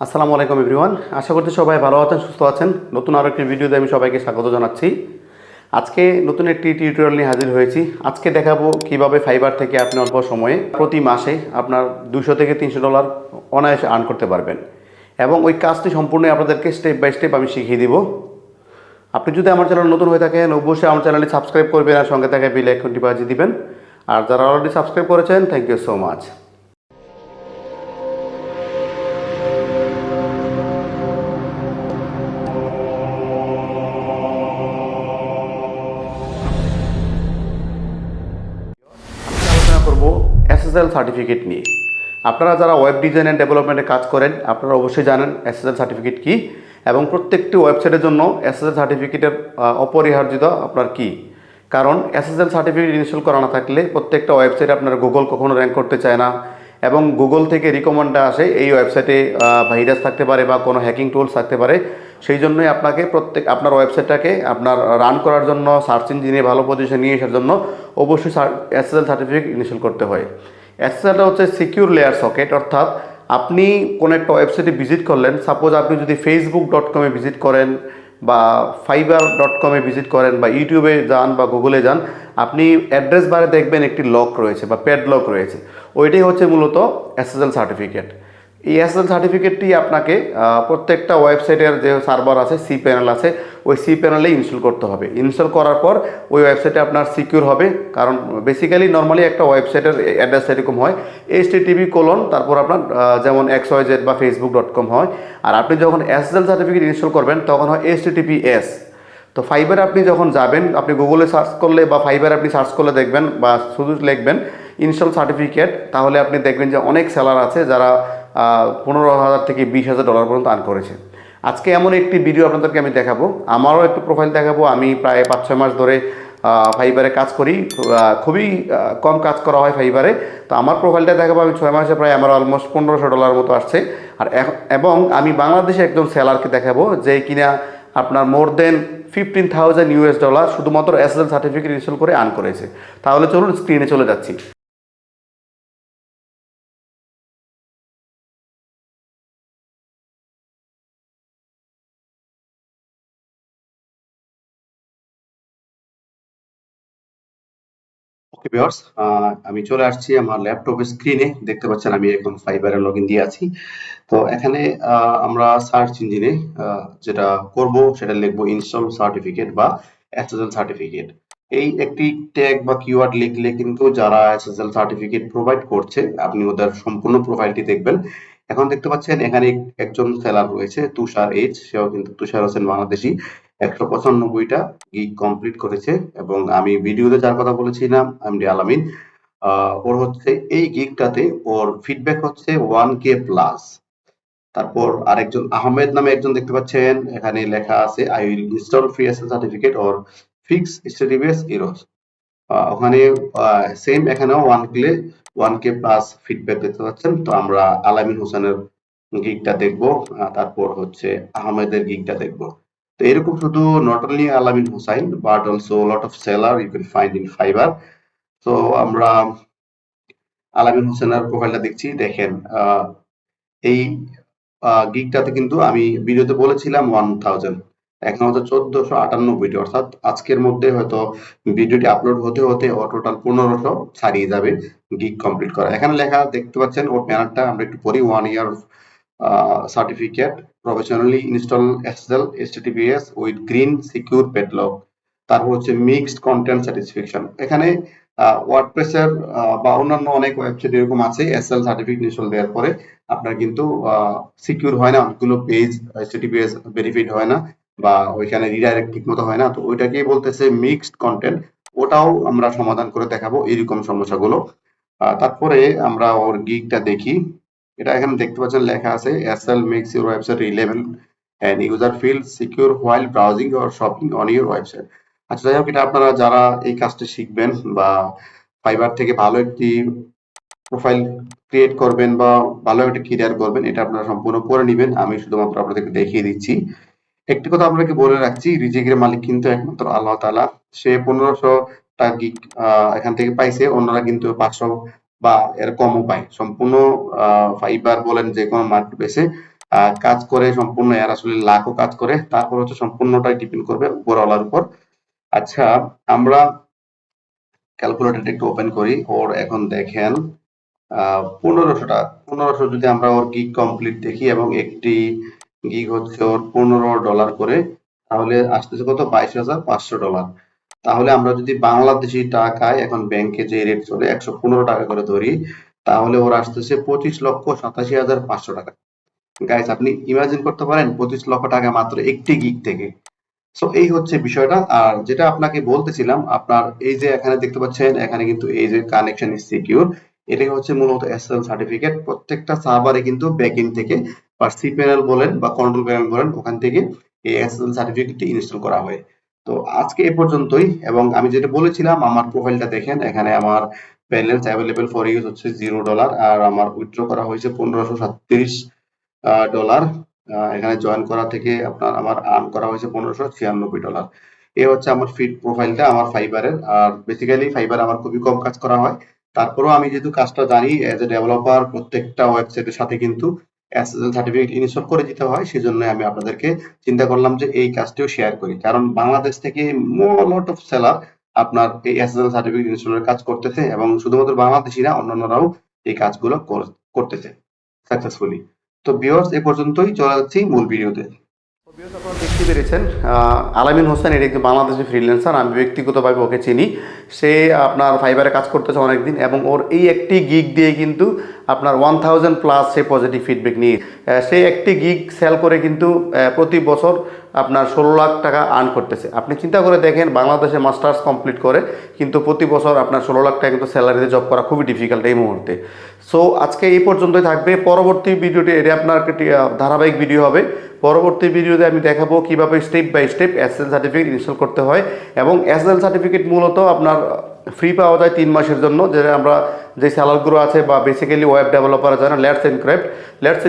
আসসালামু আলাইকুম এভরিওয়ান। আশা করছি সবাই ভালো আছেন, সুস্থ আছেন। নতুন আরও একটি ভিডিওতে আমি সবাইকে স্বাগত জানাচ্ছি। আজকে নতুন একটি টিউটোরিয়াল নিয়ে হাজির হয়েছি। আজকে দেখাবো কিভাবে ফাইবার থেকে আপনি অল্প সময়ে প্রতি মাসে আপনার $200 থেকে $300 অনায়াসে আর্ন করতে পারবেন, এবং ওই কাজটি সম্পূর্ণ আপনাদেরকে স্টেপ বাই স্টেপ আমি শিখিয়ে দিব। আপনি যদি আমার চ্যানেল নতুন হয়ে থাকেন, অবশ্যই আমার চ্যানেলটি সাবস্ক্রাইব করবেন আর সঙ্গে থাকা বেল আইকনটি বাজিয়ে দিবেন। আর যারা অলরেডি সাবস্ক্রাইব করেছেন, থ্যাংক ইউ সো মাচ। আলোচনা করব SSL সার্টিফিকেট নিয়ে। আপনারা যারা ওয়েব ডিজাইন অ্যান্ড ডেভেলপমেন্টে কাজ করেন, আপনারা অবশ্যই জানেন SSL সার্টিফিকেট কী, এবং প্রত্যেকটি ওয়েবসাইটের জন্য SSL সার্টিফিকেটের অপরিহার্যতা আপনার কী। কারণ SSL সার্টিফিকেট ইনস্টল করা না থাকলে প্রত্যেকটা ওয়েবসাইটে আপনার গুগল কখনো র্যাঙ্ক করতে চায় না, এবং গুগল থেকে রিকমেন্ডটা আসে এই ওয়েবসাইটে ভাইরাস থাকতে পারে বা কোনো হ্যাকিং টুলস থাকতে পারে। সেই জন্যই আপনাকে আপনার ওয়েবসাইটটাকে আপনার রান করার জন্য, সার্চ ইঞ্জিনে ভালো পজিশন নিয়ে আসার জন্য অবশ্যই SSL সার্টিফিকেট ইনস্টল করতে হয়। SSLটা হচ্ছে সিকিউর লেয়ার সকেট, অর্থাৎ আপনি কোনো একটা ওয়েবসাইটে ভিজিট করলেন, সাপোজ আপনি যদি facebook.com-এ ভিজিট করেন বা fiverr.com-এ ভিজিট করেন বা ইউটিউবে যান বা গুগলে যান, আপনি অ্যাড্রেস বারে দেখবেন একটি লক রয়েছে বা প্যাড লক রয়েছে। ওইটাই হচ্ছে মূলত SSL সার্টিফিকেট। এই SSL সার্টিফিকেটটি আপনাকে প্রত্যেকটা ওয়েবসাইটের যে সার্ভার আছে, সি প্যানেল আছে, ওই সি প্যানেলে ইনস্টল করতে হবে। ইনস্টল করার পর ওই ওয়েবসাইটে আপনার সিকিউর হবে। কারণ বেসিক্যালি নর্মালি একটা ওয়েবসাইটের অ্যাড্রেস এরকম হয় http: তারপর আপনার যেমন xyz বা facebook.com হয়। আর আপনি যখন SSL সার্টিফিকেট ইনস্টল করবেন তখন হয় https। তো ফাইবারে আপনি যখন যাবেন, আপনি গুগলে সার্চ করলে বা ফাইবারে আপনি সার্চ করলে দেখবেন বা শুধু লিখবেন ইনস্টল সার্টিফিকেট, তাহলে আপনি দেখবেন যে অনেক সেলার আছে যারা $15,000 থেকে $20,000 পর্যন্ত আর্ন করেছে। আজকে এমন একটি ভিডিও আপনাদেরকে আমি দেখাবো, আমারও একটু প্রোফাইল দেখাবো। আমি প্রায় 5-6 মাস ধরে ফাইবারে কাজ করি। খুবই কম কাজ করা হয় ফাইবারে। তো আমার প্রোফাইলটা দেখাবো। আমি 6 মাসে প্রায় আমার অলমোস্ট $1,500 মতো আসছে। আর এবং আমি বাংলাদেশে একজন সেলারকে দেখাবো যে কিনা আপনার মোর দেন $15,000 শুধুমাত্র SSL সার্টিফিকেট ইনস্টল করে আর্ন করেছে। তাহলে চলুন স্ক্রিনে চলে যাচ্ছি। ওকে ভিউয়ার্স, আমি চলে আসছি আমার ল্যাপটপের স্ক্রিনে। দেখতে পাচ্ছেন আমি এখন ফাইবারে লগইন দিয়ে আছি। তো এখানে আমরা সার্চ ইঞ্জিনে যেটা করব সেটা লিখবো ইনস্টল সার্টিফিকেট বা SSL সার্টিফিকেট। এই একটি ট্যাগ বা কিওয়ার্ড লিখলে কিন্তু যারা SSL সার্টিফিকেট প্রোভাইড করছে, আপনি ওদের সম্পূর্ণ প্রোফাইলটি দেখবেন। এখন দেখতে পাচ্ছেন এখানে একজন সেলার রয়েছে, তুষার এইচ। সেও কিন্তু তুষার হোসেন বাংলাদেশি। 195টা গিগ কমপ্লিট করেছে, এবং আমি ভিডিওতে যার কথা বলেছিলাম এমডি আলামিন, ওর হচ্ছে এই গিগটাতে ওর ফিডব্যাক হচ্ছে 1K প্লাস। তারপর আরেকজন আহমেদ নামে একজন দেখতে পাচ্ছেন, এখানে লেখা আছে I will install free SSL certificate or fix স্টেটিভিএস ইরোস। ওখানে সেম এখানেও 1K প্লাস ফিডব্যাক দেখতে পাচ্ছেন। তো আমরা আলামিন হোসেনের গিগটা দেখবো, তারপর হচ্ছে আহমেদের গিগটা দেখবো। তো এরকম শুধু not only Alamin Hossain but also lot of seller you can find in Fiverr. তো আমরা আলামিন হোসেনের প্রোফাইলটা দেখছি। দেখেন এই গিগটাতে কিন্তু আমি ভিডিওতে বলেছিলাম 1000, এখন হয়তো 1498, অর্থাৎ আজকের মধ্যে হয়তো ভিডিওটি আপলোড হতে হতে ও টোটাল 1500 ছাড়িয়ে যাবে গিগ কমপ্লিট করা। এখানে লেখা দেখতে পাচ্ছেন ওর প্যানেলটা আমরা একটু পড়ি। 1 year certificate, professionally install SSL HTTPS with green secure padlock. তারপর হচ্ছে মিক্সড কন্টেন্ট স্যাটিসফ্যাকশন। এখানে ওয়ার্ডপ্রেসের বা অন্যান্য অনেক ওয়েবসাইট এরকম আছে, SSL সার্টিফিকেট ইনস্টল দেওয়ার পরে আপনার কিন্তু সিকিউর হয় না, অনেকগুলো পেজ HTTPS ভেরিফাইড হয় না বা ওইখানে রিডাইরেক্ট ঠিক মতো হয় না। তো ওইটাকেই বলতেছে মিক্সড কন্টেন্ট। ওটাও আমরা সমাধান করে দেখাবো এরকম সমস্যাগুলো। তারপরে আমরা ওর গিগটা দেখি। এটা এখানে দেখতে পাচ্ছেন লেখা আছে SSL makes your website relevant and user feel secure while browsing or shopping on your website. আচ্ছা, যাই হোক, এটা আপনারা যারা এই কাজটা শিখবেন বা ফাইবার থেকে ভালো একটি প্রোফাইল ক্রিয়েট করবেন বা ভালো একটা ক্যারিয়ার করবেন, এটা আপনারা সম্পূর্ণ করে নেবেন। আমি শুধুমাত্র আপনাদেরকে দেখিয়ে দিচ্ছি। একটি কথা আপনাকে বলে রাখছি, রিজিকের মালিক কিন্তু একমাত্র আল্লাহ তাআলা। সে 1500টা গিগ এখান থেকে পাইছে, অন্যরা কিন্তু 500 বা এর কমও পায়। সম্পূর্ণ ফাইবার বলেন যে কোনো মার্কেট প্লেসে কাজ করে সম্পূর্ণ, এর আসলে লাখও কাজ করে, তারপর হচ্ছে সম্পূর্ণটাই ডিপেন্ড করবে উপরওয়ালার উপর। আচ্ছা, আমরা ক্যালকুলেটরটা একটু ওপেন করি। ওর এখন দেখেন 1500 যদি আমরা ওর গিগ কমপ্লিট দেখি এবং একটি গিগ হচ্ছে ওর $15 করে, তাহলে আসতেছে কত? $22,500। তাহলে আমরা যদি বাংলাদেশি টাকায় এখন ব্যাংকে যে রেট চলে 115 টাকা করে ধরি, তাহলে ওর আসতেছে 25,87,500 টাকা। গাইস, আপনি ইমাজিন করতে পারেন 25 লক্ষ টাকা মাত্র একটি গিগ থেকে। সো এই হচ্ছে বিষয়টা। আর যেটা আপনাকে বলতেছিলাম, আপনার এই যে এখানে দেখতে পাচ্ছেন, এখানে কিন্তু এই যে কানেকশন ইজ সিকিউর, এটা হচ্ছে মূলত এসএসএল সার্টিফিকেট। প্রত্যেকটা সার্ভারে কিন্তু ব্যাকএন্ড থেকে বা সি প্যানেল বলেন বা কন্ট্রোল প্যানেল বলেন, ওখান থেকে এই এসএসএল সার্টিফিকেটটি ইনস্টল করা হয়। তো আজকে এ পর্যন্তই। এবং আমি যেটা বলেছিলাম, আমার প্রোফাইলটা দেখেন, এখানে আমার ব্যালেন্স অ্যাভেলেবল ফর ইউজ হচ্ছে $0, আর আমার উইথড্র করা হয়েছে $1537। এখানে জয়েন করা থেকে আপনার আমার আর্ন করা হয়েছে $1596। এ হচ্ছে আমার ফিড প্রোফাইলটা আমার ফাইবারের। আর বেসিক্যালি ফাইবার আমার খুবই কম কাজ করা হয়, তারপরেও আমি যেহেতু কাজটা জানি, এজ এ ডেভেলপার প্রত্যেকটা ওয়েবসাইটের সাথে কিন্তু এসএসএল সার্টিফিকেট ইনস্টল করে দিতে হয়। সেজন্য আমি আপনাদেরকে চিন্তা করলাম যে এই কাজটিও শেয়ার করি, কারণ বাংলাদেশ থেকে লট অফ সেলার আপনার এই এসএসএল সার্টিফিকেট ইনস্টলের কাজ করতেছে, এবং শুধুমাত্র বাংলাদেশি না, অন্যান্যরাও এই কাজগুলো করতেছে সাকসেসফুলি। তো ভিউয়ার্স, এ পর্যন্তই, চলে যাচ্ছি মূল ভিডিওতে। ভিউয়ার্স, আপনারা দেখতে পেরেছেন, আলামিন হোসেন এর একজন বাংলাদেশি ফ্রিল্যান্সার। আমি ব্যক্তিগতভাবে ওকে চিনি। সে আপনার ফাইবারে কাজ করতেছে অনেকদিন, এবং ওর এই একটি গিগ দিয়ে কিন্তু আপনার 1000+ সে পজিটিভ ফিডব্যাক নিয়ে সে একটি গিগ সেল করে কিন্তু প্রতি বছর আপনার 16 লাখ টাকা আর্ন করতেছে। আপনি চিন্তা করে দেখেন, বাংলাদেশে মাস্টার্স কমপ্লিট করে কিন্তু প্রতি বছর আপনার 16 লাখ টাকা কিন্তু স্যালারিতে জব করা খুবই ডিফিকাল্ট এই মুহূর্তে। সো আজকে এই পর্যন্তই থাকবে। পরবর্তী ভিডিওটি এটা আপনার ধারাবাহিক ভিডিও হবে। পরবর্তী ভিডিওতে আমি দেখাবো কিভাবে step by step SSL certificate install করতে হয়। এবং এসএসএল সার্টিফিকেট মূলত আপনার ফ্রি পাওয়া যায় 3 মাসের জন্য, যেটা আমরা যে স্যালারগুলো আছে বা বেসিক্যালি ওয়েব ডেভেলপার যারা লেটস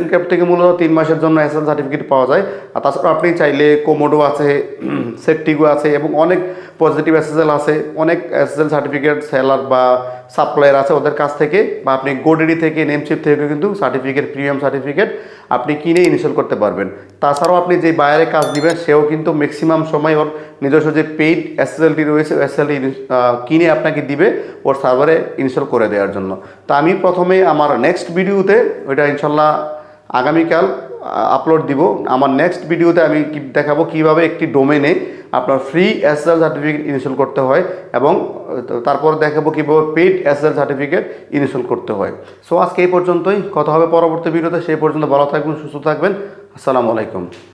এনক্রাফট থেকে মূলত 3 মাসের জন্য এসএসএল সার্টিফিকেট পাওয়া যায়। আর তাছাড়া আপনি চাইলে কোমোডো আছে, সেটটিগো আছে, এবং অনেক পজিটিভ এসএসএল আছে, অনেক এসএসএল সার্টিফিকেট সেলার বা সাপ্লায়ার আছে, ওদের কাছ থেকে বা আপনি গোডেডি থেকে, নেমচিপ থেকে কিন্তু সার্টিফিকেট, প্রিমিয়াম সার্টিফিকেট আপনি কিনে ইনস্টল করতে পারবেন। তাছাড়াও আপনি যে বায়ারে কাজ দিবেন, সেও কিন্তু ম্যাক্সিমাম সময় ওর নিজস্ব যে পেইড এসএসএলটি রয়েছে, এসএসএলটি কিনে আপনাকে দিবে ওর সার্ভারে ইনস্টল করে দেওয়ার জন্য। তো আমি প্রথমে আমার নেক্সট ভিডিওতে, ওইটা ইনশাল্লাহ আগামীকাল আপলোড দিব, আমার নেক্সট ভিডিওতে আমি দেখাবো কিভাবে একটি ডোমেনে আপনার ফ্রি এসএসএল সার্টিফিকেট ইনস্টল করতে হয়, এবং তারপর দেখাবো কীভাবে পেইড এসএসএল সার্টিফিকেট ইনস্টল করতে হয়। সো আজকে এই পর্যন্তই, কথা হবে পরবর্তী ভিডিওতে। সেই পর্যন্ত ভালো থাকবেন, সুস্থ থাকবেন। আসসালামু আলাইকুম।